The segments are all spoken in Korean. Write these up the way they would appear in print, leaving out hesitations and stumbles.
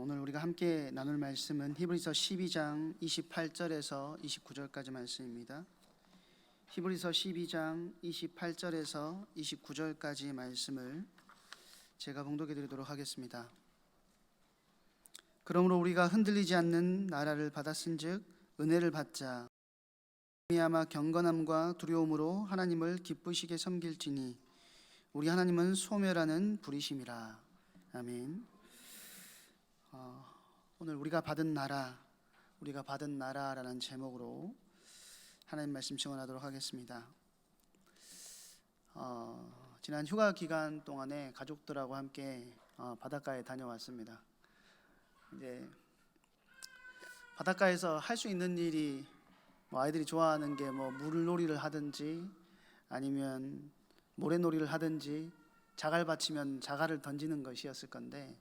오늘 우리가 함께 나눌 말씀은 히브리서 12장 28절에서 29절까지 말씀입니다. 히브리서 12장 28절에서 29절까지 말씀을 제가 봉독해 드리도록 하겠습니다. 그러므로 우리가 흔들리지 않는 나라를 받았은즉 은혜를 받자. 말미암아 경건함과 두려움으로 하나님을 기쁘시게 섬길지니 우리 하나님은 소멸하는 불이심이라. 아멘. 오늘 우리가 받은 나라라는 제목으로 하나님 말씀 증언하도록 하겠습니다. 지난 휴가 기간 동안에 가족들하고 함께 바닷가에 다녀왔습니다. 이제 바닷가에서 할 수 있는 일이 아이들이 좋아하는 게 물놀이를 하든지 아니면 모래놀이를 하든지 자갈 받치면 자갈을 던지는 것이었을 건데,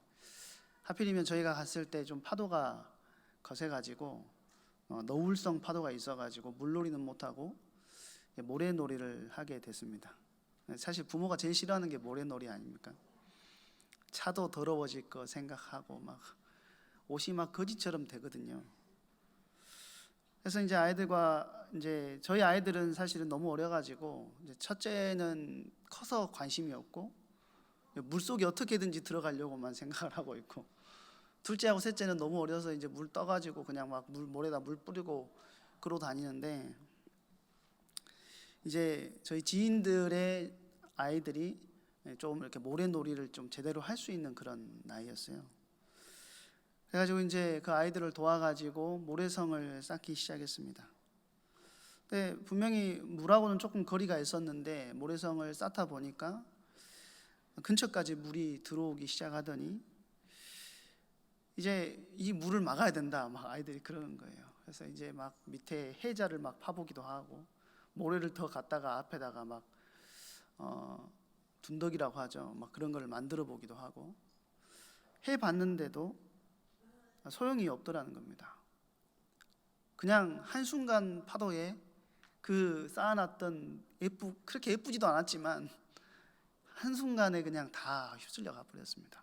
하필이면 저희가 갔을 때 좀 파도가 거세가지고 너울성 파도가 있어가지고 물놀이는 못하고 모래놀이를 하게 됐습니다. 사실 부모가 제일 싫어하는 게 모래놀이 아닙니까? 차도 더러워질 거 생각하고 막 옷이 막 거지처럼 되거든요. 그래서 이제 아이들과 저희 아이들은 사실은 너무 어려가지고 첫째는 커서 관심이 없고 물속에 어떻게든지 들어가려고만 생각을 하고 있고, 둘째하고 셋째는 너무 어려서 이제 물 떠가지고 그냥 막 모래다 물 뿌리고 그러고 다니는데, 이제 저희 지인들의 아이들이 좀 이렇게 모래놀이를 좀 제대로 할 수 있는 그런 나이였어요. 그래가지고 이제 그 아이들을 도와가지고 모래성을 쌓기 시작했습니다. 근데 분명히 물하고는 조금 거리가 있었는데 모래성을 쌓다 보니까 근처까지 물이 들어오기 시작하더니 이제 이 물을 막아야 된다 막 아이들이 그러는 거예요. 그래서 이제 막 밑에 해자를 막 파보기도 하고 모래를 더 갖다가 앞에다가 막 둔덕이라고 하죠. 막 그런 걸 만들어 보기도 하고 해봤는데도 소용이 없더라는 겁니다. 그냥 한순간 파도에 그 쌓아놨던 그렇게 예쁘지도 않았지만 한순간에 그냥 다 휩쓸려 가버렸습니다.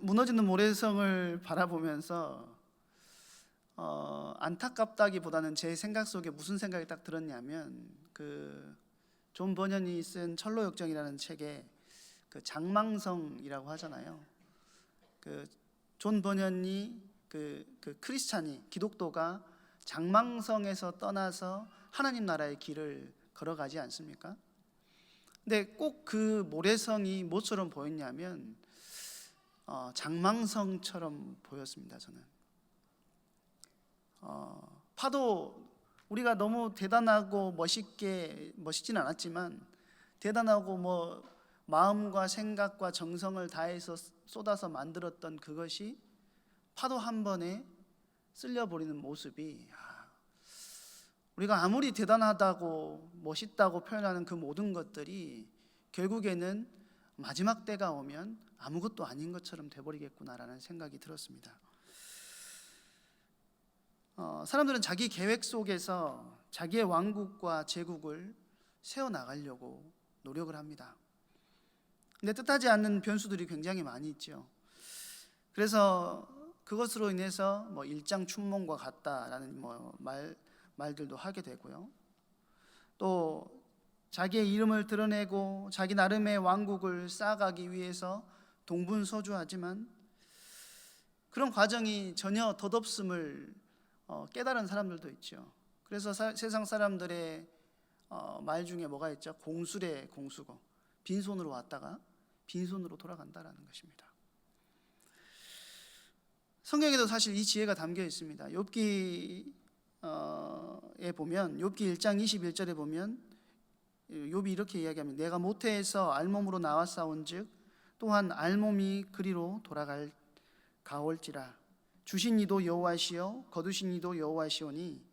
무너지는 모래성을 바라보면서 안타깝다기보다는 제 생각 속에 무슨 생각이 딱 들었냐면, 존 버년이 쓴 철로역정이라는 책에 장망성이라고 하잖아요. 존 버년이 크리스찬이 기독도가 장망성에서 떠나서 하나님 나라의 길을 걸어가지 않습니까? 근데 꼭 그 모래성이 뭐처럼 보였냐면 장망성처럼 보였습니다. 저는 파도, 우리가 너무 대단하고 멋있진 않았지만 대단하고 마음과 생각과 정성을 다해서 쏟아서 만들었던 그것이 파도 한 번에 쓸려버리는 모습이, 우리가 아무리 대단하다고 멋있다고 표현하는 그 모든 것들이 결국에는 마지막 때가 오면 아무것도 아닌 것처럼 돼버리겠구나라는 생각이 들었습니다. 사람들은 자기 계획 속에서 자기의 왕국과 제국을 세워나가려고 노력을 합니다. 근데 뜻하지 않는 변수들이 굉장히 많이 있죠. 그래서 그것으로 인해서 일장춘몽과 같다라는 말들도 하게 되고요. 또 자기의 이름을 드러내고 자기 나름의 왕국을 쌓아가기 위해서 동분서주하지만 그런 과정이 전혀 덧없음을 깨달은 사람들도 있죠. 그래서 세상 사람들의 말 중에 뭐가 있죠? 공수래 공수고, 빈손으로 왔다가 빈손으로 돌아간다라는 것입니다. 성경에도 사실 이 지혜가 담겨 있습니다. 욥기에 보면, 욥기 1장 21절에 보면 욥이 이렇게 이야기합니다. 내가 모태에서 알몸으로 나왔사온즉 또한 알몸이 그리로 돌아갈 가올지라. 주신 이도 여호와시요 거두신 이도 여호와시오니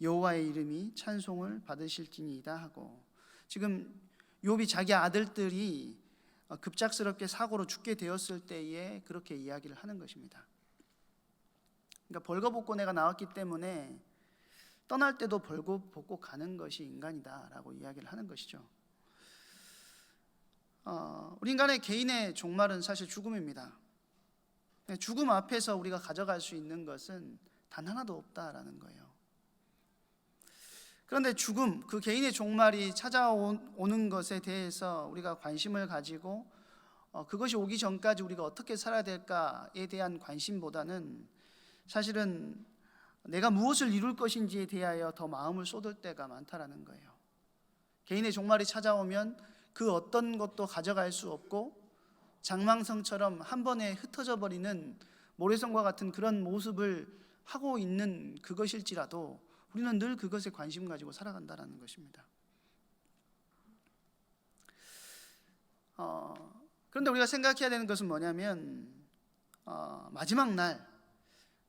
여호와의 이름이 찬송을 받으실지니이다 하고, 지금 욥이 자기 아들들이 급작스럽게 사고로 죽게 되었을 때에 그렇게 이야기를 하는 것입니다. 그러니까 벌거벗고 내가 나왔기 때문에 떠날 때도 벌거벗고 가는 것이 인간이다 라고 이야기를 하는 것이죠. 우리 인간의 개인의 종말은 사실 죽음입니다. 죽음 앞에서 우리가 가져갈 수 있는 것은 단 하나도 없다라는 거예요. 그런데 죽음, 그 개인의 종말이 찾아오는 것에 대해서 우리가 관심을 가지고 그것이 오기 전까지 우리가 어떻게 살아야 될까에 대한 관심보다는 사실은 내가 무엇을 이룰 것인지에 대하여 더 마음을 쏟을 때가 많다라는 거예요. 개인의 종말이 찾아오면 그 어떤 것도 가져갈 수 없고 장망성처럼 한 번에 흩어져 버리는 모래성과 같은 그런 모습을 하고 있는 그것일지라도 우리는 늘 그것에 관심 가지고 살아간다는 것입니다. 그런데 우리가 생각해야 되는 것은 뭐냐면 마지막 날,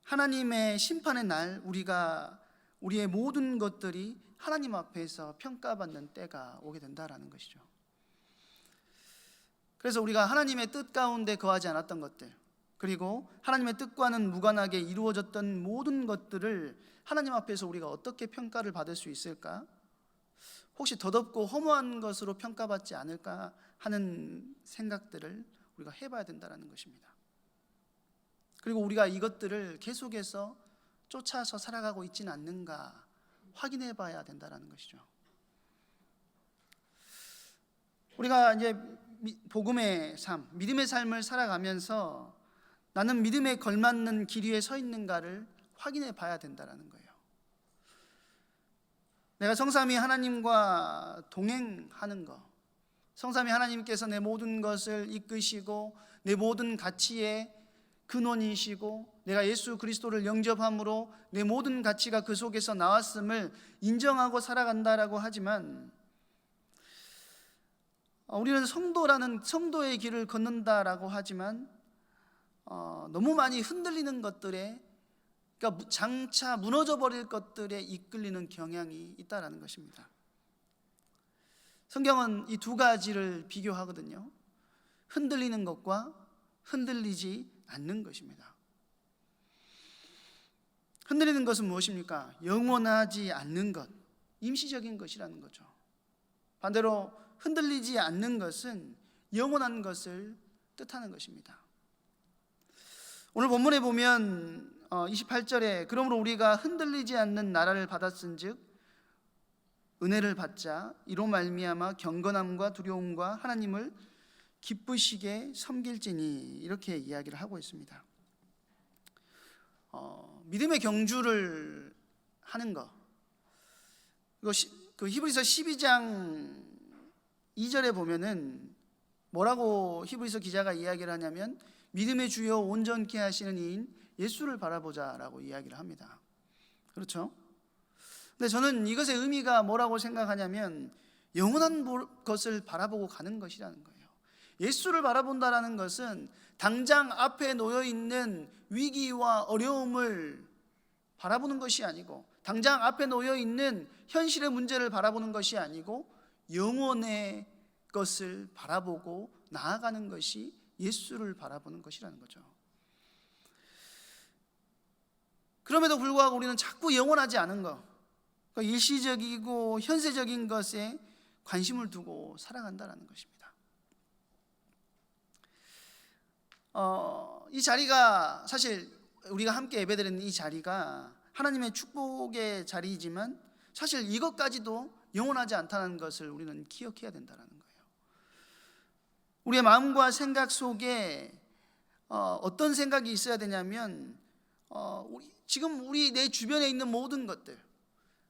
하나님의 심판의 날, 우리의 모든 것들이 하나님 앞에서 평가받는 때가 오게 된다라는 것이죠. 그래서 우리가 하나님의 뜻 가운데 거하지 않았던 것들, 그리고 하나님의 뜻과는 무관하게 이루어졌던 모든 것들을 하나님 앞에서 우리가 어떻게 평가를 받을 수 있을까? 혹시 더덥고 허무한 것으로 평가받지 않을까 하는 생각들을 우리가 해봐야 된다는 것입니다. 그리고 우리가 이것들을 계속해서 쫓아서 살아가고 있지는 않는가 확인해 봐야 된다는 것이죠. 우리가 이제 복음의 삶, 믿음의 삶을 살아가면서 나는 믿음에 걸맞는 길 위에 서 있는가를 확인해 봐야 된다는 거예요. 내가 성삼위 하나님과 동행하는 것, 성삼위 하나님께서 내 모든 것을 이끄시고 내 모든 가치의 근원이시고 내가 예수 그리스도를 영접함으로 내 모든 가치가 그 속에서 나왔음을 인정하고 살아간다라고 하지만 우리는 성도의 길을 걷는다라고 하지만 너무 많이 흔들리는 것들에, 그러니까 장차 무너져 버릴 것들에 이끌리는 경향이 있다라는 것입니다. 성경은 이 두 가지를 비교하거든요. 흔들리는 것과 흔들리지 않는 것입니다. 흔들리는 것은 무엇입니까? 영원하지 않는 것, 임시적인 것이라는 거죠. 반대로 흔들리지 않는 것은 영원한 것을 뜻하는 것입니다. 오늘 본문에 보면 28절에 그러므로 우리가 흔들리지 않는 나라를 받았은즉 은혜를 받자 이로 말미암아 경건함과 두려움과 하나님을 기쁘시게 섬길지니, 이렇게 이야기를 하고 있습니다. 믿음의 경주를 하는 것, 그 히브리서 12장 2절에 보면은 뭐라고 히브리서 기자가 이야기를 하냐면 믿음의 주요 온전케 하시는 이인 예수를 바라보자라고 이야기를 합니다. 그렇죠? 근데 저는 이것의 의미가 뭐라고 생각하냐면 영원한 것을 바라보고 가는 것이라는 거예요. 예수를 바라본다라는 것은 당장 앞에 놓여 있는 위기와 어려움을 바라보는 것이 아니고, 당장 앞에 놓여 있는 현실의 문제를 바라보는 것이 아니고 영원의 것을 바라보고 나아가는 것이 예수를 바라보는 것이라는 거죠. 그럼에도 불구하고 우리는 자꾸 영원하지 않은 것, 그러니까 일시적이고 현세적인 것에 관심을 두고 살아간다는 것입니다. 이 자리가, 사실 우리가 함께 예배드리는 이 자리가 하나님의 축복의 자리이지만 사실 이것까지도 영원하지 않다는 것을 우리는 기억해야 된다는 거예요. 우리의 마음과 생각 속에 어떤 생각이 있어야 되냐면 지금 내 주변에 있는 모든 것들,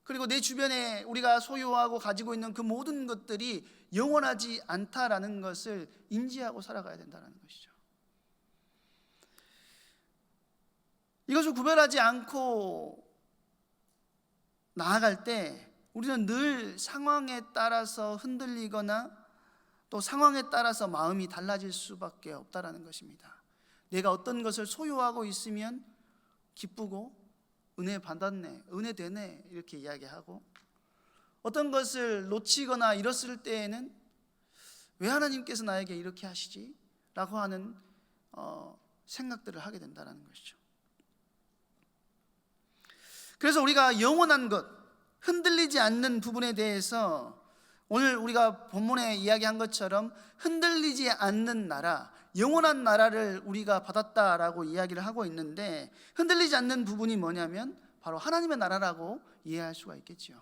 그리고 내 주변에 우리가 소유하고 가지고 있는 그 모든 것들이 영원하지 않다라는 것을 인지하고 살아가야 된다는 것이죠. 이것을 구별하지 않고 나아갈 때 우리는 늘 상황에 따라서 흔들리거나 또 상황에 따라서 마음이 달라질 수밖에 없다라는 것입니다. 내가 어떤 것을 소유하고 있으면 기쁘고 은혜 받았네, 은혜 되네 이렇게 이야기하고, 어떤 것을 놓치거나 잃었을 때에는 왜 하나님께서 나에게 이렇게 하시지? 라고 하는 생각들을 하게 된다는 것이죠. 그래서 우리가 영원한 것, 흔들리지 않는 부분에 대해서 오늘 우리가 본문에 이야기한 것처럼 흔들리지 않는 나라, 영원한 나라를 우리가 받았다라고 이야기를 하고 있는데, 흔들리지 않는 부분이 뭐냐면 바로 하나님의 나라라고 이해할 수가 있겠죠.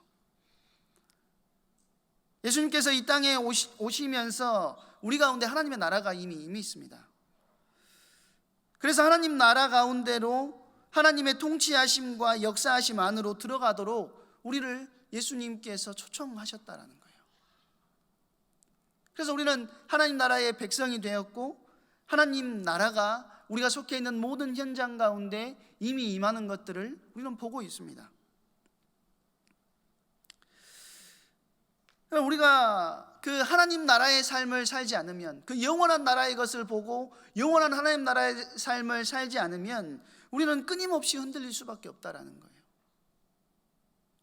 예수님께서 이 땅에 오시면서 우리 가운데 하나님의 나라가 이미 있습니다. 그래서 하나님 나라 가운데로 하나님의 통치하심과 역사하심 안으로 들어가도록 우리를 예수님께서 초청하셨다라는 거예요. 그래서 우리는 하나님 나라의 백성이 되었고, 하나님 나라가 우리가 속해 있는 모든 현장 가운데 이미 임하는 것들을 우리는 보고 있습니다. 우리가 그 하나님 나라의 삶을 살지 않으면, 그 영원한 나라의 것을 보고 영원한 하나님 나라의 삶을 살지 않으면 우리는 끊임없이 흔들릴 수밖에 없다라는 거예요.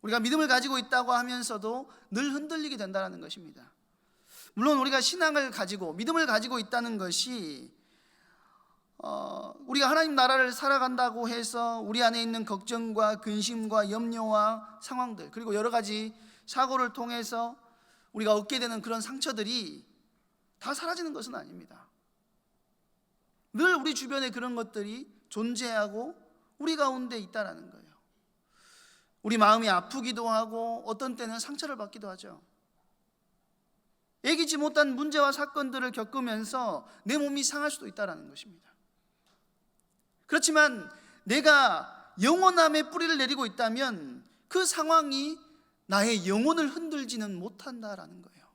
우리가 믿음을 가지고 있다고 하면서도 늘 흔들리게 된다는 것입니다. 물론 우리가 신앙을 가지고 믿음을 가지고 있다는 것이 우리가 하나님 나라를 살아간다고 해서 우리 안에 있는 걱정과 근심과 염려와 상황들, 그리고 여러 가지 사고를 통해서 우리가 얻게 되는 그런 상처들이 다 사라지는 것은 아닙니다. 늘 우리 주변에 그런 것들이 존재하고 우리 가운데 있다라는 거예요. 우리 마음이 아프기도 하고 어떤 때는 상처를 받기도 하죠. 예기치 못한 문제와 사건들을 겪으면서 내 몸이 상할 수도 있다는 것입니다. 그렇지만 내가 영원함의 뿌리를 내리고 있다면 그 상황이 나의 영혼을 흔들지는 못한다라는 거예요.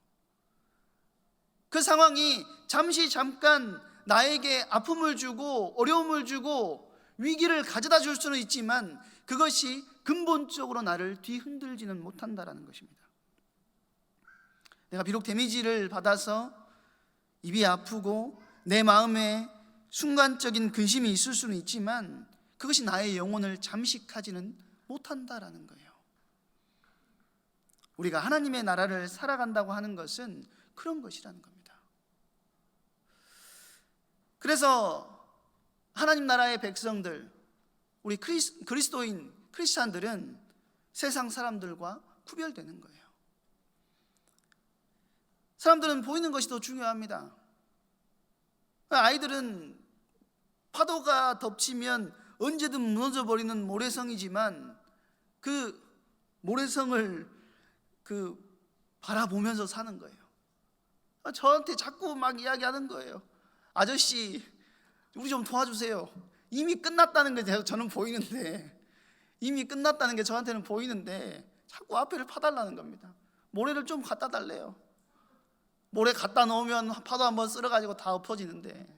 그 상황이 잠깐 나에게 아픔을 주고 어려움을 주고 위기를 가져다 줄 수는 있지만 그것이 근본적으로 나를 뒤흔들지는 못한다라는 것입니다. 내가 비록 데미지를 받아서 입이 아프고 내 마음에 순간적인 근심이 있을 수는 있지만 그것이 나의 영혼을 잠식하지는 못한다라는 거예요. 우리가 하나님의 나라를 살아간다고 하는 것은 그런 것이라는 겁니다. 그래서 하나님 나라의 백성들, 우리 그리스도인 크리스찬들은 세상 사람들과 구별되는 거예요. 사람들은 보이는 것이 더 중요합니다. 아이들은 파도가 덮치면 언제든 무너져버리는 모래성이지만 그 모래성을 바라보면서 사는 거예요. 저한테 자꾸 막 이야기하는 거예요. 아저씨, 우리 좀 도와주세요. 이미 끝났다는 게 저는 보이는데, 이미 끝났다는 게 저한테는 보이는데 자꾸 앞에를 파달라는 겁니다. 모래를 좀 갖다 달래요. 모래 갖다 놓으면 파도 한번 쓸어가지고 다 엎어지는데,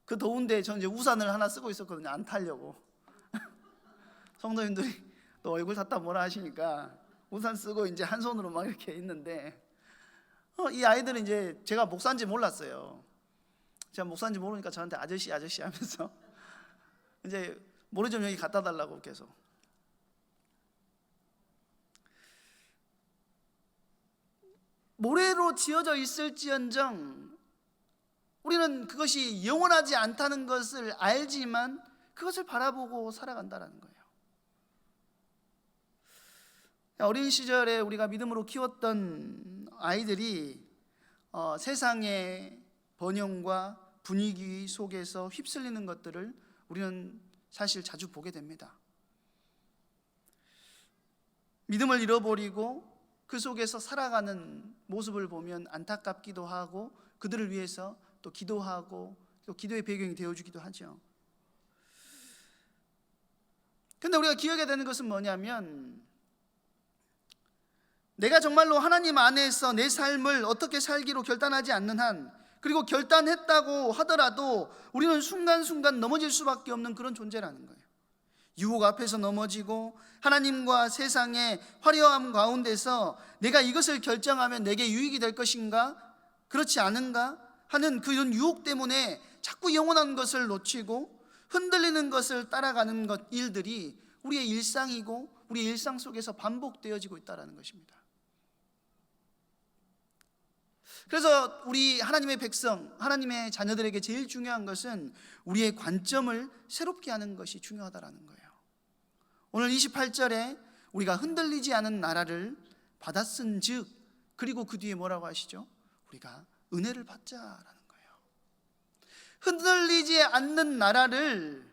그 더운데 저는 이제 우산을 하나 쓰고 있었거든요. 안 타려고. 성도님들이 또 얼굴 탔다 뭐라 하시니까 우산 쓰고 이제 한 손으로 막 이렇게 있는데, 이 아이들은 이제 제가 목사인지 몰랐어요. 제가 목사인지 모르니까 저한테 아저씨 하면서 이제 모래 좀 여기 갖다 달라고 계속. 모래로 지어져 있을지언정 우리는 그것이 영원하지 않다는 것을 알지만 그것을 바라보고 살아간다는 거예요. 어린 시절에 우리가 믿음으로 키웠던 아이들이 세상의 번영과 분위기 속에서 휩쓸리는 것들을 우리는 사실 자주 보게 됩니다. 믿음을 잃어버리고 그 속에서 살아가는 모습을 보면 안타깝기도 하고 그들을 위해서 또 기도하고 또 기도의 배경이 되어주기도 하죠. 근데 우리가 기억해야 되는 것은 뭐냐면, 내가 정말로 하나님 안에서 내 삶을 어떻게 살기로 결단하지 않는 한, 그리고 결단했다고 하더라도 우리는 순간순간 넘어질 수밖에 없는 그런 존재라는 거예요. 유혹 앞에서 넘어지고 하나님과 세상의 화려함 가운데서 내가 이것을 결정하면 내게 유익이 될 것인가, 그렇지 않은가 하는 그런 유혹 때문에 자꾸 영원한 것을 놓치고 흔들리는 것을 따라가는 일들이 우리의 일상이고 우리의 일상 속에서 반복되어지고 있다는 것입니다. 그래서 우리 하나님의 백성, 하나님의 자녀들에게 제일 중요한 것은 우리의 관점을 새롭게 하는 것이 중요하다는 거예요. 오늘 28절에 우리가 흔들리지 않은 나라를 받았은 즉, 그리고 그 뒤에 뭐라고 하시죠? 우리가 은혜를 받자라는 거예요. 흔들리지 않는 나라를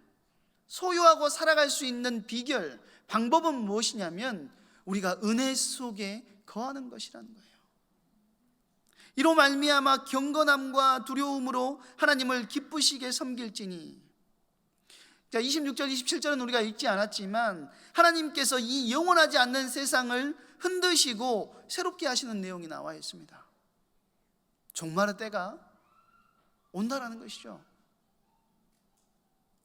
소유하고 살아갈 수 있는 비결, 방법은 무엇이냐면 우리가 은혜 속에 거하는 것이라는 거예요. 이로 말미암아 경건함과 두려움으로 하나님을 기쁘시게 섬길지니. 자, 26절 27절은 우리가 읽지 않았지만 하나님께서 이 영원하지 않는 세상을 흔드시고 새롭게 하시는 내용이 나와 있습니다. 종말의 때가 온다라는 것이죠.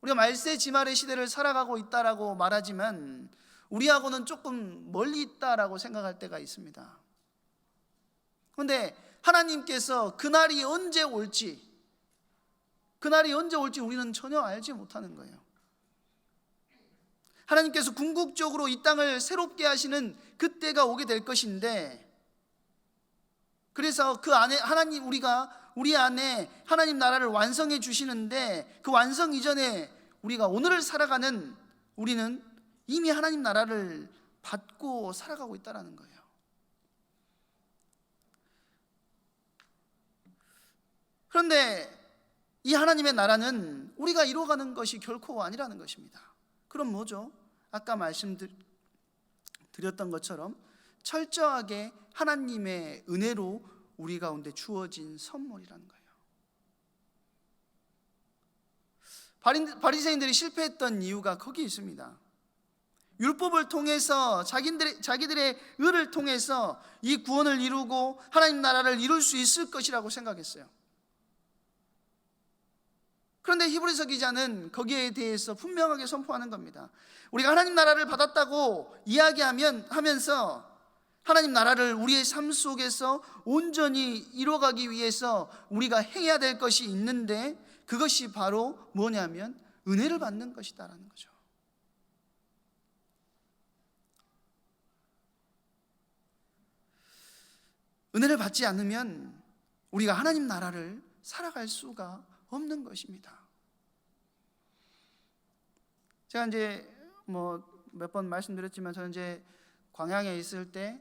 우리가 말세지말의 시대를 살아가고 있다라고 말하지만 우리하고는 조금 멀리 있다라고 생각할 때가 있습니다. 그런데 하나님께서 그날이 언제 올지 우리는 전혀 알지 못하는 거예요. 하나님께서 궁극적으로 이 땅을 새롭게 하시는 그때가 오게 될 것인데, 그래서 그 안에 우리 안에 하나님 나라를 완성해 주시는데, 그 완성 이전에 우리가 오늘을 살아가는 우리는 이미 하나님 나라를 받고 살아가고 있다는 거예요. 그런데 이 하나님의 나라는 우리가 이루어가는 것이 결코 아니라는 것입니다. 그럼 뭐죠? 아까 말씀드렸던 것처럼 철저하게 하나님의 은혜로 우리 가운데 주어진 선물이라는 거예요. 바리새인들이 실패했던 이유가 거기 있습니다. 율법을 통해서 자기들의 의를 통해서 이 구원을 이루고 하나님 나라를 이룰 수 있을 것이라고 생각했어요. 그런데 히브리서 기자는 거기에 대해서 분명하게 선포하는 겁니다. 우리가 하나님 나라를 받았다고 이야기하면서 하나님 나라를 우리의 삶 속에서 온전히 이루어가기 위해서 우리가 행해야 될 것이 있는데, 그것이 바로 뭐냐면 은혜를 받는 것이다라는 거죠. 은혜를 받지 않으면 우리가 하나님 나라를 살아갈 수가 없는 것입니다. 제가 이제 몇 번 말씀드렸지만 저는 이제 광양에 있을 때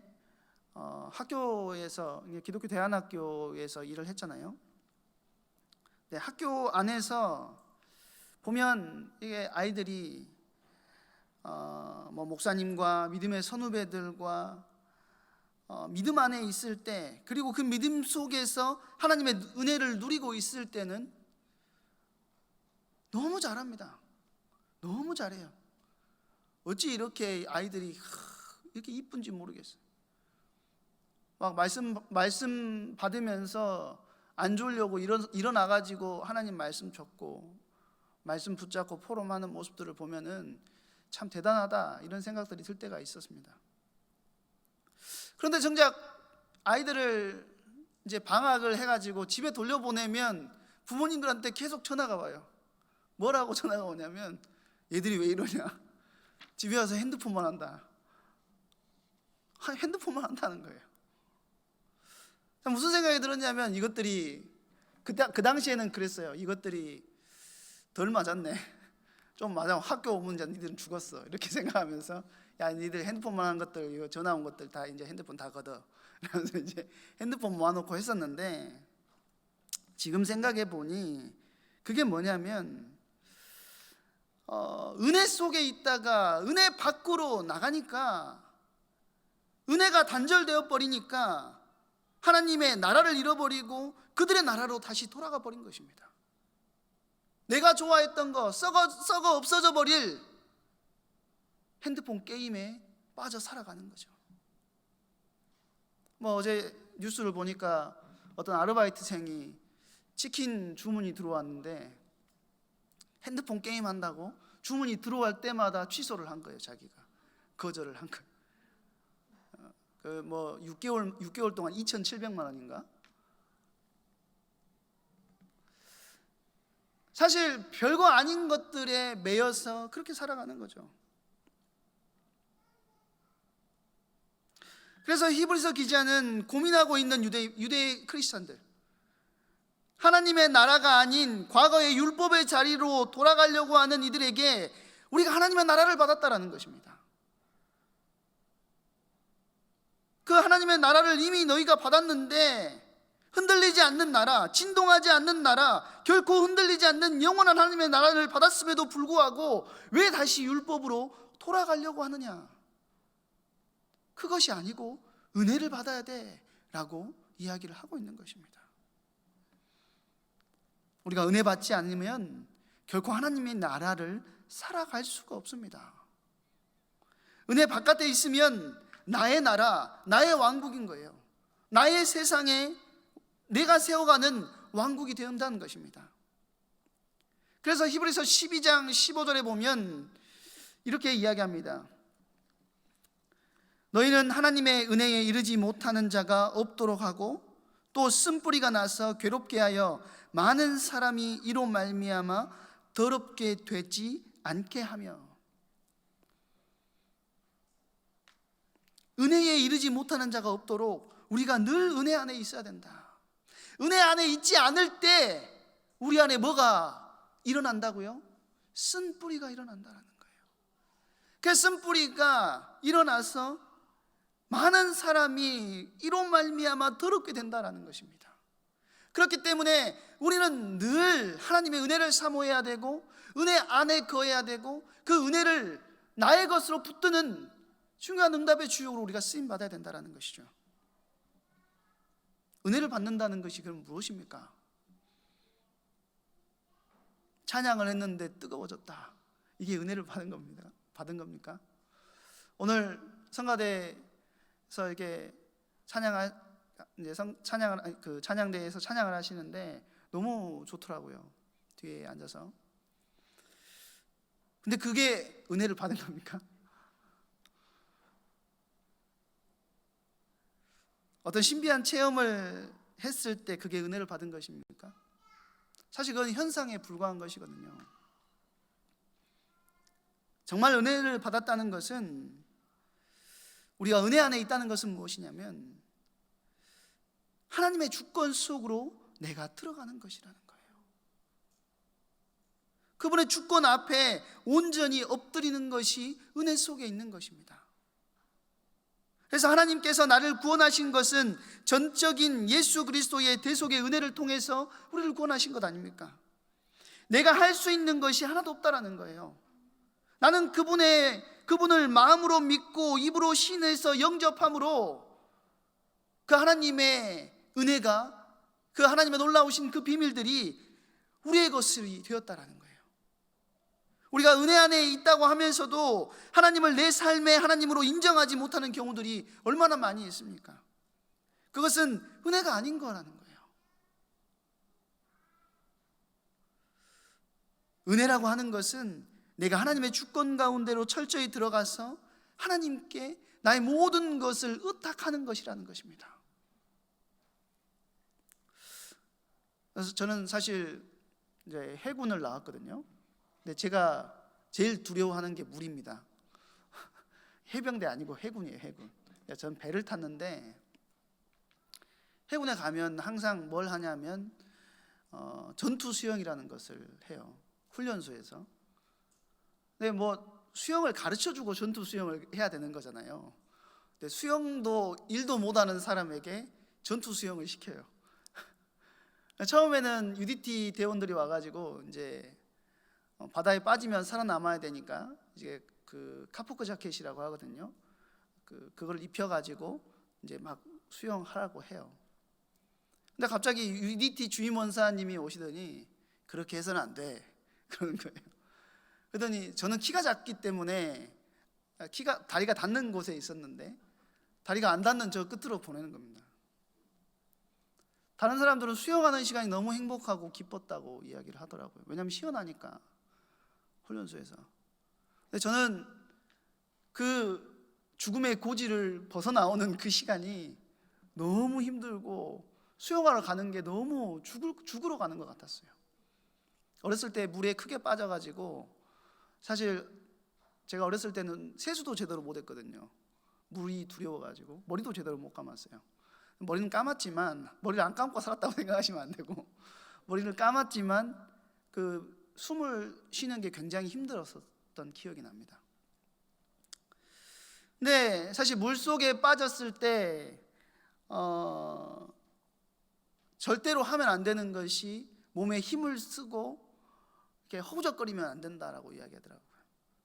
학교에서, 기독교 대안학교에서 일을 했잖아요. 네, 학교 안에서 보면 이게 아이들이 목사님과 믿음의 선후배들과 믿음 안에 있을 때, 그리고 그 믿음 속에서 하나님의 은혜를 누리고 있을 때는 너무 잘합니다. 너무 잘해요. 어찌 이렇게 아이들이 이렇게 이쁜지 모르겠어요. 막 말씀 받으면서 안 졸려고 일어나가지고 하나님 말씀 적고 말씀 붙잡고 포럼하는 모습들을 보면은 참 대단하다, 이런 생각들이 들 때가 있었습니다. 그런데 정작 아이들을 이제 방학을 해가지고 집에 돌려보내면 부모님들한테 계속 전화가 와요. 뭐라고 전화가 오냐면, 얘들이 왜 이러냐, 집에 와서 핸드폰만 한다. 핸드폰만 한다는 거예요. 무슨 생각이 들었냐면, 이것들이 그 당시에는 그랬어요. 이것들이 덜 맞았네, 좀 맞아, 학교 오면 이제 니들은 죽었어, 이렇게 생각하면서, 야, 니들 핸드폰만 한 것들, 이거 전화 온 것들 다 이제 핸드폰 다 걷어, 그래서 이제 핸드폰 모아놓고 했었는데, 지금 생각해 보니 그게 뭐냐면, 은혜 속에 있다가 은혜 밖으로 나가니까, 은혜가 단절되어 버리니까 하나님의 나라를 잃어버리고 그들의 나라로 다시 돌아가 버린 것입니다. 내가 좋아했던 거 썩어 없어져 버릴 핸드폰 게임에 빠져 살아가는 거죠. 어제 뉴스를 보니까 어떤 아르바이트생이 치킨 주문이 들어왔는데 핸드폰 게임 한다고 주문이 들어올 때마다 취소를 한 거예요. 자기가 거절을 한 거예요. 6개월 동안 2,700만 원인가? 사실 별거 아닌 것들에 매여서 그렇게 살아가는 거죠. 그래서 히브리서 기자는 고민하고 있는 유대 크리스천들, 하나님의 나라가 아닌 과거의 율법의 자리로 돌아가려고 하는 이들에게 우리가 하나님의 나라를 받았다라는 것입니다. 그 하나님의 나라를 이미 너희가 받았는데 흔들리지 않는 나라, 진동하지 않는 나라, 결코 흔들리지 않는 영원한 하나님의 나라를 받았음에도 불구하고 왜 다시 율법으로 돌아가려고 하느냐? 그것이 아니고 은혜를 받아야 돼 라고 이야기를 하고 있는 것입니다. 우리가 은혜 받지 않으면 결코 하나님의 나라를 살아갈 수가 없습니다. 은혜 바깥에 있으면 나의 나라, 나의 왕국인 거예요. 나의 세상에 내가 세워가는 왕국이 된다는 것입니다. 그래서 히브리서 12장 15절에 보면 이렇게 이야기합니다. 너희는 하나님의 은혜에 이르지 못하는 자가 없도록 하고 또 쓴뿌리가 나서 괴롭게 하여 많은 사람이 이로 말미암아 더럽게 되지 않게 하며. 은혜에 이르지 못하는 자가 없도록 우리가 늘 은혜 안에 있어야 된다. 은혜 안에 있지 않을 때 우리 안에 뭐가 일어난다고요? 쓴뿌리가 일어난다는 거예요. 그 쓴뿌리가 일어나서 많은 사람이 이로 말미암아 더럽게 된다는 것입니다. 그렇기 때문에 우리는 늘 하나님의 은혜를 사모해야 되고 은혜 안에 거해야 되고 그 은혜를 나의 것으로 붙드는 중요한 응답의 주역으로 우리가 쓰임받아야 된다는 것이죠. 은혜를 받는다는 것이 그럼 무엇입니까? 찬양을 했는데 뜨거워졌다. 이게 은혜를 받은 겁니다. 받은 겁니까? 오늘 성가대에서 이렇게 찬양대에서 찬양을 하시는데 너무 좋더라고요. 뒤에 앉아서. 근데 그게 은혜를 받은 겁니까? 어떤 신비한 체험을 했을 때 그게 은혜를 받은 것입니까? 사실 그건 현상에 불과한 것이거든요. 정말 은혜를 받았다는 것은, 우리가 은혜 안에 있다는 것은 무엇이냐면 하나님의 주권 속으로 내가 들어가는 것이라는 거예요. 그분의 주권 앞에 온전히 엎드리는 것이 은혜 속에 있는 것입니다. 그래서 하나님께서 나를 구원하신 것은 전적인 예수 그리스도의 대속의 은혜를 통해서 우리를 구원하신 것 아닙니까? 내가 할 수 있는 것이 하나도 없다라는 거예요. 나는 그분을 마음으로 믿고 입으로 신해서 영접함으로 그 하나님의 은혜가, 그 하나님의 놀라우신 그 비밀들이 우리의 것이 되었다라는 거예요. 우리가 은혜 안에 있다고 하면서도 하나님을 내 삶의 하나님으로 인정하지 못하는 경우들이 얼마나 많이 있습니까? 그것은 은혜가 아닌 거라는 거예요. 은혜라고 하는 것은 내가 하나님의 주권 가운데로 철저히 들어가서 하나님께 나의 모든 것을 의탁하는 것이라는 것입니다. 그래서 저는 사실 이제 해군을 나왔거든요. 근데 제가 제일 두려워하는 게 물입니다. 해병대 아니고 해군이에요, 해군. 전 배를 탔는데 해군에 가면 항상 뭘 하냐면 전투 수영이라는 것을 해요. 훈련소에서. 근데 뭐 수영을 가르쳐주고 전투 수영을 해야 되는 거잖아요. 근데 수영도 일도 못하는 사람에게 전투 수영을 시켜요. 처음에는 UDT 대원들이 와가지고 이제 바다에 빠지면 살아남아야 되니까 이제 그 카포크 자켓이라고 하거든요. 그걸 입혀가지고 이제 막 수영하라고 해요. 근데 갑자기 UDT 주임원사님이 오시더니 그렇게 해서는 안 돼 그러는 거예요. 그러더니 저는 키가 작기 때문에 다리가 닿는 곳에 있었는데 다리가 안 닿는 저 끝으로 보내는 겁니다. 다른 사람들은 수영하는 시간이 너무 행복하고 기뻤다고 이야기를 하더라고요. 왜냐하면 시원하니까, 훈련소에서. 근데 저는 그 죽음의 고지를 벗어나오는 그 시간이 너무 힘들고 수영하러 가는 게 너무 죽으러 가는 것 같았어요. 어렸을 때 물에 크게 빠져가지고, 사실 제가 어렸을 때는 세수도 제대로 못했거든요. 물이 두려워가지고 머리도 제대로 못 감았어요. 머리는 감았지만, 머리를 안 감고 살았다고 생각하시면 안 되고, 머리를 감았지만 그 숨을 쉬는 게 굉장히 힘들었던 기억이 납니다. 근데 사실 물 속에 빠졌을 때 절대로 하면 안 되는 것이 몸에 힘을 쓰고 이렇게 허우적거리면 안 된다라고 이야기하더라고요.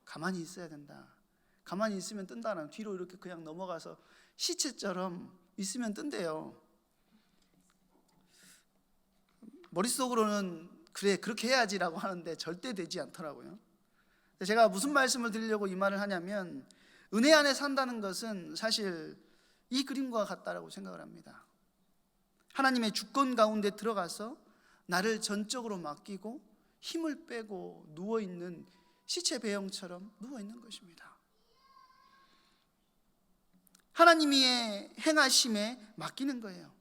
가만히 있어야 된다. 가만히 있으면 뜬다는, 뒤로 이렇게 그냥 넘어가서 시체처럼 있으면 뜬대요. 머릿속으로는 그래 그렇게 해야지라고 하는데 절대 되지 않더라고요. 제가 무슨 말씀을 드리려고 이 말을 하냐면, 은혜 안에 산다는 것은 사실 이 그림과 같다라고 생각을 합니다. 하나님의 주권 가운데 들어가서 나를 전적으로 맡기고 힘을 빼고 누워있는 시체 배영처럼 누워있는 것입니다. 하나님이 행하심에 맡기는 거예요.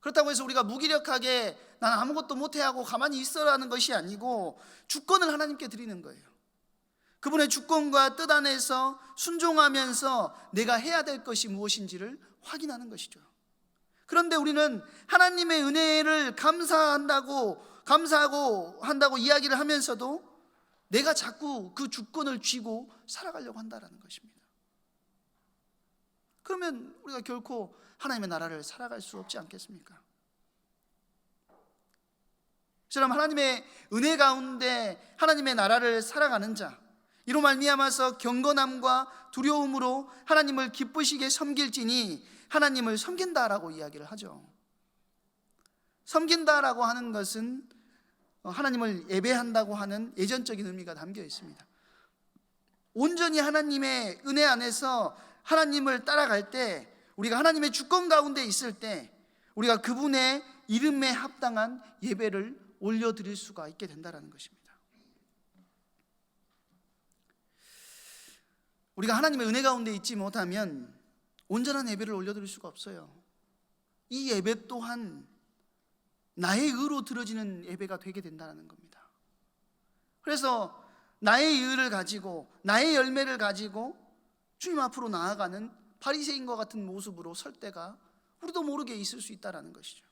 그렇다고 해서 우리가 무기력하게 난 아무것도 못해 하고 가만히 있어라는 것이 아니고, 주권을 하나님께 드리는 거예요. 그분의 주권과 뜻 안에서 순종하면서 내가 해야 될 것이 무엇인지를 확인하는 것이죠. 그런데 우리는 하나님의 은혜를 감사하고 한다고 이야기를 하면서도 내가 자꾸 그 주권을 쥐고 살아가려고 한다는 것입니다. 그러면 우리가 결코 하나님의 나라를 살아갈 수 없지 않겠습니까? 그럼 하나님의 은혜 가운데 하나님의 나라를 살아가는 자, 이로 말미암아서 경건함과 두려움으로 하나님을 기쁘시게 섬길지니 하나님을 섬긴다라고 이야기를 하죠. 섬긴다라고 하는 것은 하나님을 예배한다고 하는 예전적인 의미가 담겨 있습니다. 온전히 하나님의 은혜 안에서 하나님을 따라갈 때, 우리가 하나님의 주권 가운데 있을 때 우리가 그분의 이름에 합당한 예배를 올려드릴 수가 있게 된다는 것입니다. 우리가 하나님의 은혜 가운데 있지 못하면 온전한 예배를 올려드릴 수가 없어요. 이 예배 또한 나의 의로 드려지는 예배가 되게 된다는 겁니다. 그래서 나의 의를 가지고 나의 열매를 가지고 주님 앞으로 나아가는 바리새인과 같은 모습으로 설 때가 우리도 모르게 있을 수 있다는 것이죠.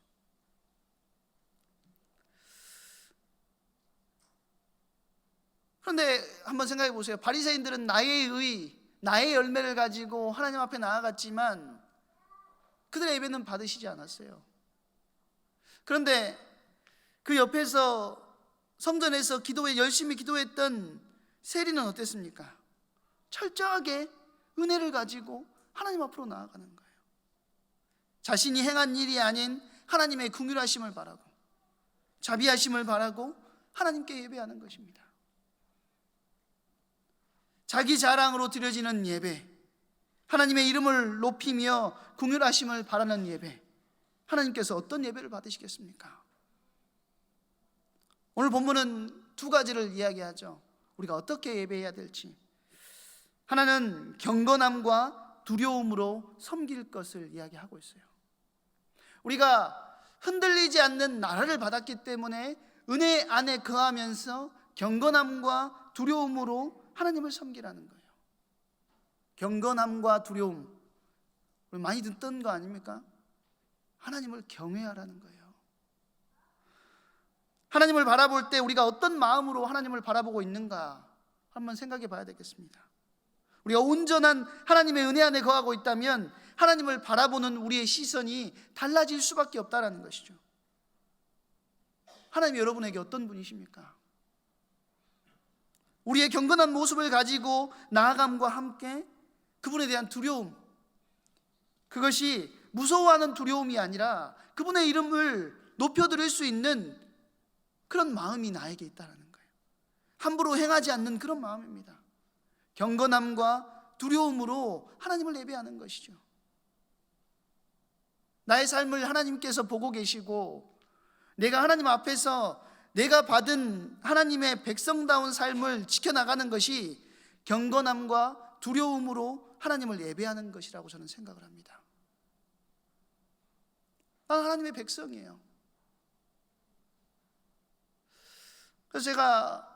그런데 한번 생각해 보세요. 바리새인들은 나의 의, 나의 열매를 가지고 하나님 앞에 나아갔지만 그들의 예배는 받으시지 않았어요. 그런데 그 옆에서 성전에서 열심히 기도했던 세리는 어땠습니까? 철저하게 은혜를 가지고 하나님 앞으로 나아가는 거예요. 자신이 행한 일이 아닌 하나님의 긍휼하심을 바라고 자비하심을 바라고 하나님께 예배하는 것입니다. 자기 자랑으로 드려지는 예배, 하나님의 이름을 높이며 긍휼하심을 바라는 예배, 하나님께서 어떤 예배를 받으시겠습니까? 오늘 본문은 두 가지를 이야기하죠. 우리가 어떻게 예배해야 될지. 하나는 경건함과 두려움으로 섬길 것을 이야기하고 있어요. 우리가 흔들리지 않는 나라를 받았기 때문에 은혜 안에 거하면서 경건함과 두려움으로 하나님을 섬기라는 거예요. 경건함과 두려움, 많이 듣던 거 아닙니까? 하나님을 경외하라는 거예요. 하나님을 바라볼 때 우리가 어떤 마음으로 하나님을 바라보고 있는가 한번 생각해 봐야 되겠습니다. 우리가 온전한 하나님의 은혜 안에 거하고 있다면 하나님을 바라보는 우리의 시선이 달라질 수밖에 없다는 것이죠. 하나님 여러분에게 어떤 분이십니까? 우리의 경건한 모습을 가지고 나아감과 함께 그분에 대한 두려움, 그것이 무서워하는 두려움이 아니라 그분의 이름을 높여드릴 수 있는 그런 마음이 나에게 있다는 거예요. 함부로 행하지 않는 그런 마음입니다. 경건함과 두려움으로 하나님을 예배하는 것이죠. 나의 삶을 하나님께서 보고 계시고 내가 하나님 앞에서 내가 받은 하나님의 백성다운 삶을 지켜나가는 것이 경건함과 두려움으로 하나님을 예배하는 것이라고 저는 생각을 합니다. 나는 하나님의 백성이에요. 그래서 제가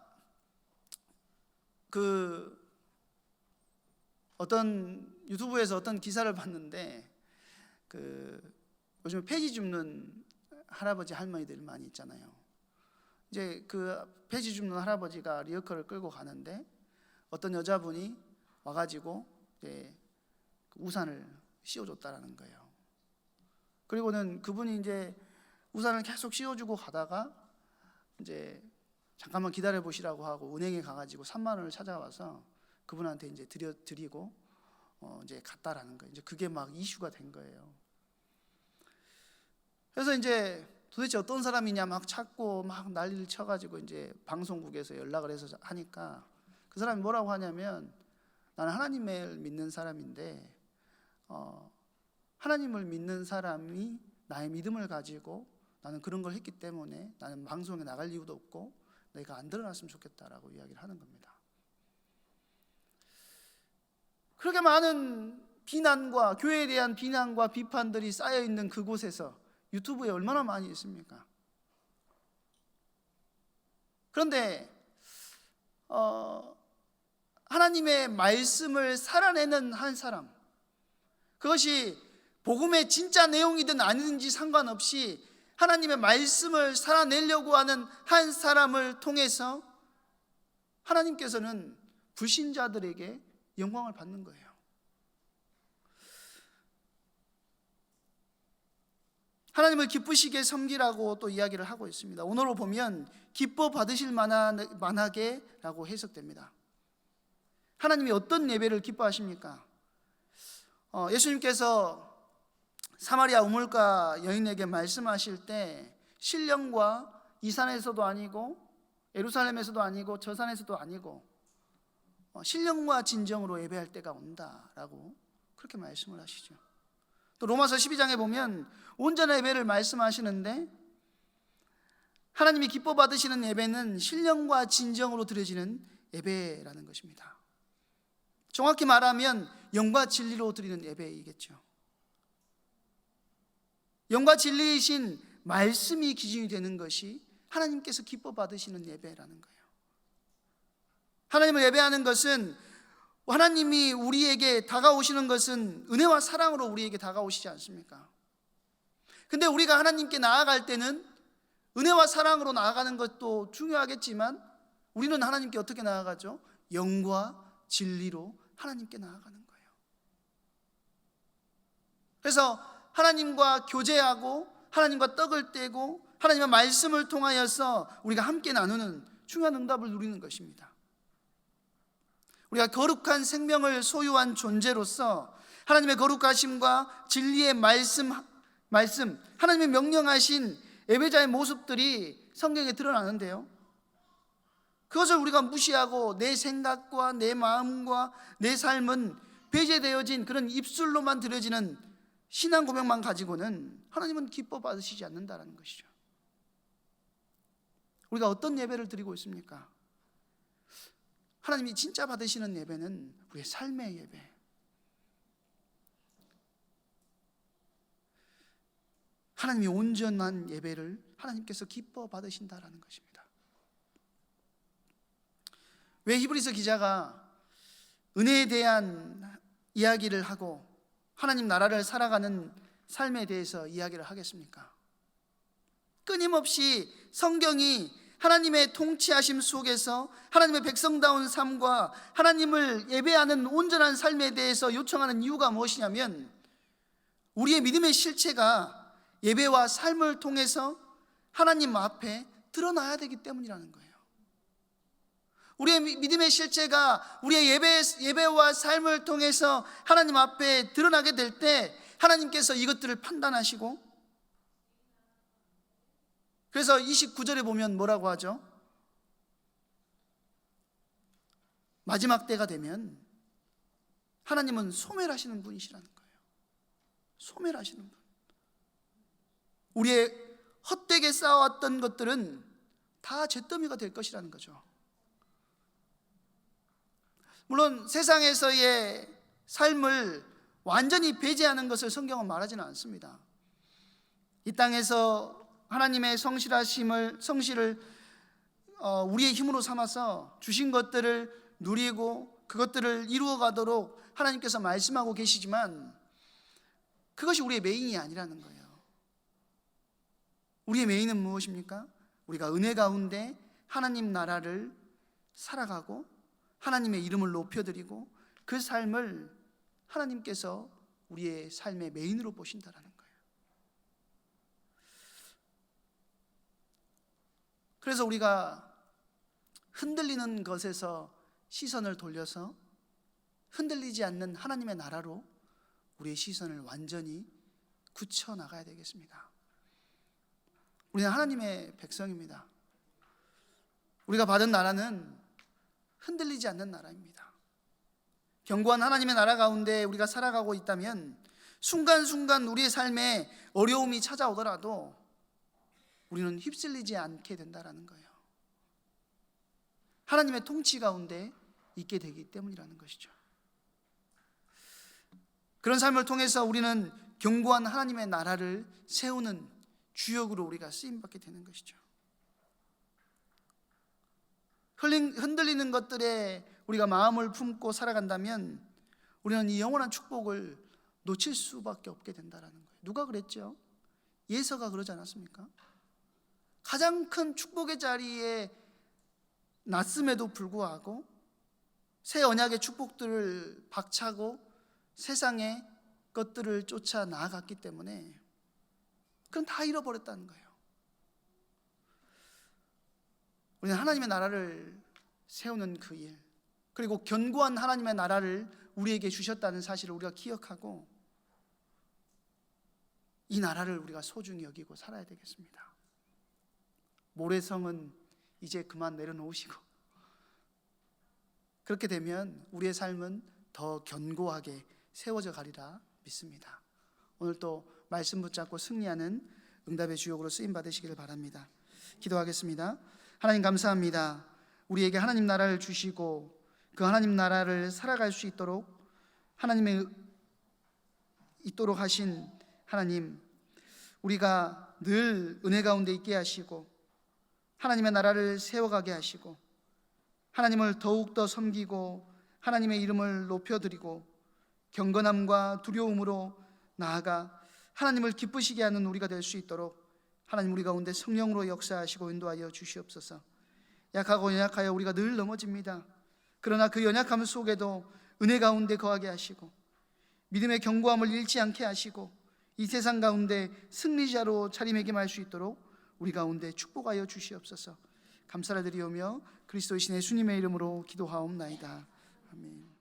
어떤 유튜브에서 어떤 기사를 봤는데 요즘 폐지 줍는 할아버지 할머니들 많이 있잖아요. 이제 그 폐지 줍는 할아버지가 리어카를 끌고 가는데 어떤 여자분이 와가지고 이제 우산을 씌워줬다라는 거예요. 그리고는 그분이 이제 우산을 계속 씌워주고 가다가 이제 잠깐만 기다려 보시라고 하고 은행에 가가지고 3만 원을 찾아와서 그분한테 이제 드리고 이제 갔다라는 거예요. 이제 그게 막 이슈가 된 거예요. 그래서 이제 도대체 어떤 사람이냐 막 찾고 막 난리를 쳐가지고 이제 방송국에서 연락을 해서 하니까 그 사람이 뭐라고 하냐면, 나는 하나님을 믿는 사람인데 하나님을 믿는 사람이 나의 믿음을 가지고 나는 그런 걸 했기 때문에 나는 방송에 나갈 이유도 없고 내가 안 드러났으면 좋겠다라고 이야기를 하는 겁니다. 그렇게 많은 비난과 교회에 대한 비난과 비판들이 쌓여 있는 그곳에서 유튜브에 얼마나 많이 있습니까? 그런데 하나님의 말씀을 살아내는 한 사람, 그것이 복음의 진짜 내용이든 아니든지 상관없이 하나님의 말씀을 살아내려고 하는 한 사람을 통해서 하나님께서는 불신자들에게 영광을 받는 거예요. 하나님을 기쁘시게 섬기라고 또 이야기를 하고 있습니다. 오늘로 보면 기뻐 받으실 만하게 라고 해석됩니다. 하나님이 어떤 예배를 기뻐하십니까? 예수님께서 사마리아 우물가 여인에게 말씀하실 때 신령과 이 산에서도 아니고 예루살렘에서도 아니고 저 산에서도 아니고 신령과 진정으로 예배할 때가 온다라고 그렇게 말씀을 하시죠. 또 로마서 12장에 보면 온전한 예배를 말씀하시는데 하나님이 기뻐 받으시는 예배는 신령과 진정으로 드려지는 예배라는 것입니다. 정확히 말하면 영과 진리로 드리는 예배이겠죠. 영과 진리이신 말씀이 기준이 되는 것이 하나님께서 기뻐 받으시는 예배라는 거예요. 하나님을 예배하는 것은, 하나님이 우리에게 다가오시는 것은 은혜와 사랑으로 우리에게 다가오시지 않습니까? 근데 우리가 하나님께 나아갈 때는 은혜와 사랑으로 나아가는 것도 중요하겠지만 우리는 하나님께 어떻게 나아가죠? 영과 진리로 하나님께 나아가는 거예요. 그래서 하나님과 교제하고 하나님과 떡을 떼고 하나님의 말씀을 통하여서 우리가 함께 나누는 중요한 응답을 누리는 것입니다. 우리가 거룩한 생명을 소유한 존재로서 하나님의 거룩하심과 진리의 말씀, 하나님의 명령하신 예배자의 모습들이 성경에 드러나는데요, 그것을 우리가 무시하고 내 생각과 내 마음과 내 삶은 배제되어진 그런 입술로만 드려지는 신앙 고백만 가지고는 하나님은 기뻐 받으시지 않는다는 것이죠. 우리가 어떤 예배를 드리고 있습니까? 하나님이 진짜 받으시는 예배는 우리의 삶의 예배, 하나님이 온전한 예배를 하나님께서 기뻐 받으신다라는 것입니다. 왜 히브리서 기자가 은혜에 대한 이야기를 하고 하나님 나라를 살아가는 삶에 대해서 이야기를 하겠습니까? 끊임없이 성경이 하나님의 통치하심 속에서 하나님의 백성다운 삶과 하나님을 예배하는 온전한 삶에 대해서 요청하는 이유가 무엇이냐면, 우리의 믿음의 실체가 예배와 삶을 통해서 하나님 앞에 드러나야 되기 때문이라는 거예요. 우리의 믿음의 실체가 우리의 예배와 삶을 통해서 하나님 앞에 드러나게 될 때 하나님께서 이것들을 판단하시고, 그래서 29절에 보면 뭐라고 하죠? 마지막 때가 되면 하나님은 소멸하시는 분이시라는 거예요. 소멸하시는 분. 우리의 헛되게 쌓아왔던 것들은 다 잿더미가 될 것이라는 거죠. 물론 세상에서의 삶을 완전히 배제하는 것을 성경은 말하지는 않습니다. 이 땅에서 하나님의 성실을 우리의 힘으로 삼아서 주신 것들을 누리고 그것들을 이루어가도록 하나님께서 말씀하고 계시지만 그것이 우리의 메인이 아니라는 거예요. 우리의 메인은 무엇입니까? 우리가 은혜 가운데 하나님 나라를 살아가고 하나님의 이름을 높여드리고 그 삶을 하나님께서 우리의 삶의 메인으로 보신다라는 거예요. 그래서 우리가 흔들리는 것에서 시선을 돌려서 흔들리지 않는 하나님의 나라로 우리의 시선을 완전히 굳혀 나가야 되겠습니다. 우리는 하나님의 백성입니다. 우리가 받은 나라는 흔들리지 않는 나라입니다. 견고한 하나님의 나라 가운데 우리가 살아가고 있다면 순간순간 우리의 삶에 어려움이 찾아오더라도 우리는 휩쓸리지 않게 된다는 거예요. 하나님의 통치 가운데 있게 되기 때문이라는 것이죠. 그런 삶을 통해서 우리는 견고한 하나님의 나라를 세우는 주역으로 우리가 쓰임받게 되는 것이죠. 흔들리는 것들에 우리가 마음을 품고 살아간다면 우리는 이 영원한 축복을 놓칠 수밖에 없게 된다는 거예요. 누가 그랬죠? 예서가 그러지 않았습니까? 가장 큰 축복의 자리에 났음에도 불구하고 새 언약의 축복들을 박차고 세상의 것들을 쫓아 나아갔기 때문에 그건 다 잃어버렸다는 거예요. 우리는 하나님의 나라를 세우는 그 일, 그리고 견고한 하나님의 나라를 우리에게 주셨다는 사실을 우리가 기억하고 이 나라를 우리가 소중히 여기고 살아야 되겠습니다. 모래성은 이제 그만 내려놓으시고 그렇게 되면 우리의 삶은 더 견고하게 세워져 가리라 믿습니다. 오늘 또 말씀 붙잡고 승리하는 응답의 주역으로 쓰임 받으시기를 바랍니다. 기도하겠습니다. 하나님 감사합니다. 우리에게 하나님 나라를 주시고 그 하나님 나라를 살아갈 수 있도록 있도록 하신 하나님, 우리가 늘 은혜 가운데 있게 하시고 하나님의 나라를 세워가게 하시고 하나님을 더욱더 섬기고 하나님의 이름을 높여드리고 경건함과 두려움으로 나아가 하나님을 기쁘시게 하는 우리가 될 수 있도록 하나님 우리 가운데 성령으로 역사하시고 인도하여 주시옵소서. 약하고 연약하여 우리가 늘 넘어집니다. 그러나 그 연약함 속에도 은혜 가운데 거하게 하시고 믿음의 견고함을 잃지 않게 하시고 이 세상 가운데 승리자로 자리매김할 수 있도록 우리 가운데 축복하여 주시옵소서. 감사를 드리오며 그리스도의 신 예수님의 이름으로 기도하옵나이다. 아멘.